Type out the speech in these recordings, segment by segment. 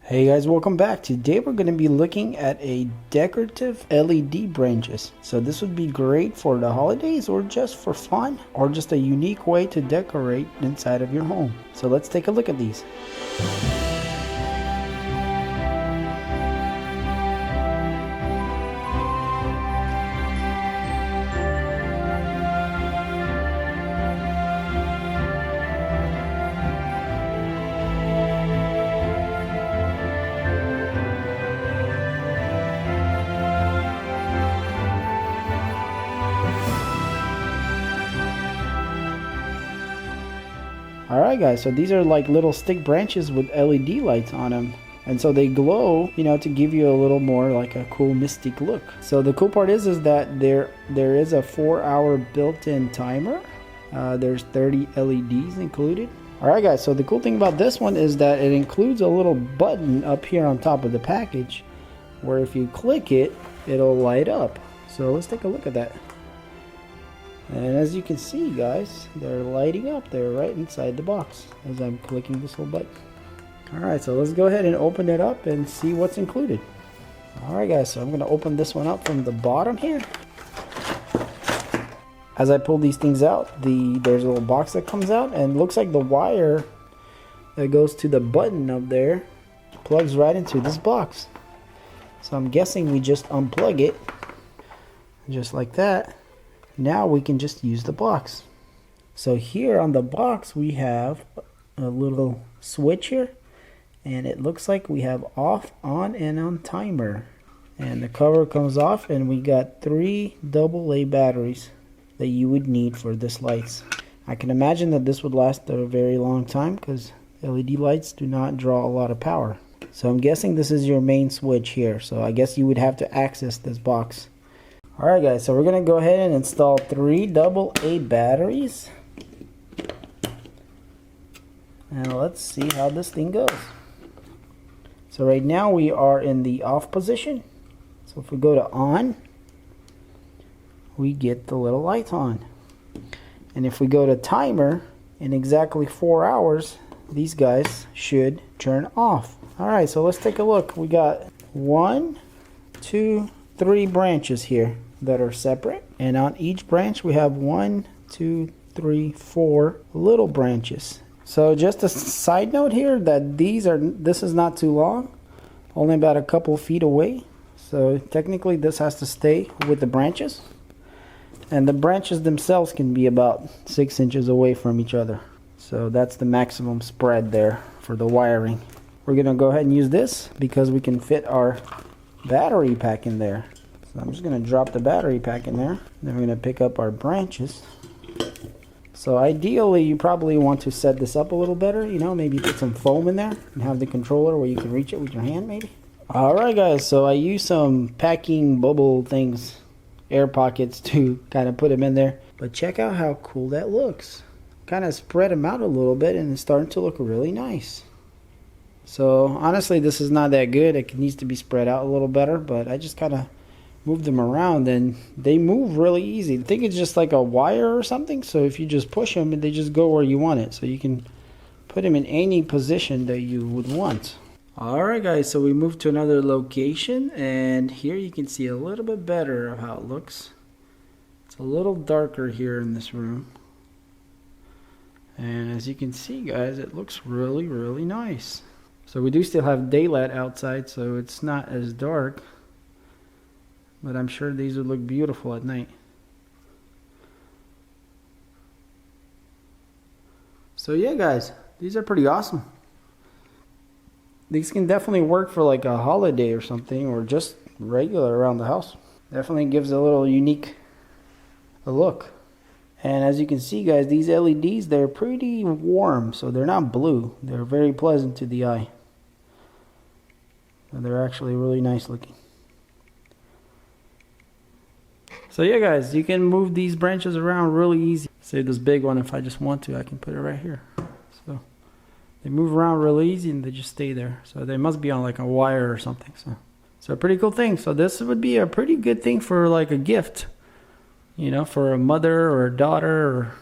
Hey guys, welcome back. Today we're going to be looking at a decorative LED branches. So this would be great for the holidays or just for fun or just a unique way to decorate inside of your home. So let's take a look at these. Alright guys, so these are like little stick branches with LED lights on them. And so they glow, to give you a little more like a cool mystic look. So the cool part is that there is a 4-hour built-in timer. There's 30 LEDs included. Alright guys, so the cool thing about this one is that it includes a little button up here on top of the package where if you click it, it'll light up. So let's take a look at that. And as you can see guys, they're lighting up there right inside the box as I'm clicking this little button. Alright, so let's go ahead and open it up and see what's included. Alright guys, so I'm going to open this one up from the bottom here. As I pull these things out, there's a little box that comes out, and it looks like the wire that goes to the button up there plugs right into this box. So I'm guessing we just unplug it just like that. Now we can just use the box. So here on the box we have a little switch here, and it looks like we have off, on, and on timer. And the cover comes off, and we got 3 AA batteries that you would need for this lights. I can imagine that this would last a very long time because LED lights do not draw a lot of power. So I'm guessing this is your main switch here. So I guess you would have to access this box. Alright guys, so we're going to go ahead and install 3 AA batteries. And let's see how this thing goes. So right now we are in the off position. So if we go to on, we get the little light on. And if we go to timer, in exactly 4 hours, these guys should turn off. Alright, so let's take a look. We got 1, 2, 3 branches here that are separate, and on each branch we have 1, 2, 3, 4 little branches. So just a side note here that this is not too long, only about a couple feet away. So technically this has to stay with the branches, and the branches themselves can be about 6 inches away from each other. So that's the maximum spread there for the wiring. We're gonna go ahead and use this because we can fit our battery pack in there. So I'm just going to drop the battery pack in there. Then we're going to pick up our branches. So ideally you probably want to set this up a little better, maybe put some foam in there and have the controller where you can reach it with your hand maybe. Alright guys, so I used some packing bubble things, air pockets, to kind of put them in there. But check out how cool that looks. Kind of spread them out a little bit and it's starting to look really nice. So honestly this is not that good. It needs to be spread out a little better, but I just kind of move them around and they move really easy. I think it's just like a wire or something, so if you just push them they just go where you want it, so you can put them in any position that you would want. Alright guys, so we moved to another location, and here you can see a little bit better of how it looks. It's a little darker here in this room, and as you can see guys, it looks really nice. So we do still have daylight outside, so it's not as dark, but I'm sure these would look beautiful at night. So yeah guys, these are pretty awesome. These can definitely work for like a holiday or something, or just regular around the house. Definitely gives a little unique look. And as you can see guys, these LEDs, they're pretty warm, so they're not blue. They're very pleasant to the eye. And they're actually really nice looking. So yeah guys, you can move these branches around really easy. Say this big one, if I just want to, I can put it right here. So they move around really easy and they just stay there. So they must be on like a wire or something. So a pretty cool thing. So this would be a pretty good thing for like a gift, for a mother or a daughter,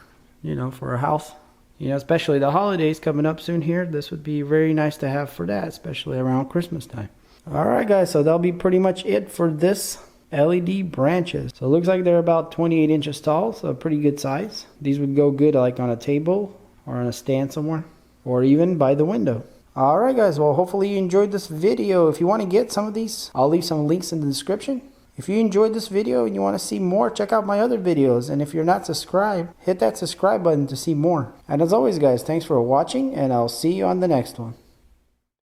or for a house. You know, especially the holidays coming up soon here. This would be very nice to have for that, especially around Christmas time. Alright guys, so that'll be pretty much it for this LED branches. So it looks like they're about 28 inches tall, so a pretty good size. These would go good like on a table or on a stand somewhere, or even by the window. Alright guys, well hopefully you enjoyed this video. If you want to get some of these, I'll leave some links in the description. If you enjoyed this video and you want to see more, check out my other videos. And if you're not subscribed, hit that subscribe button to see more. And as always guys, thanks for watching, and I'll see you on the next one.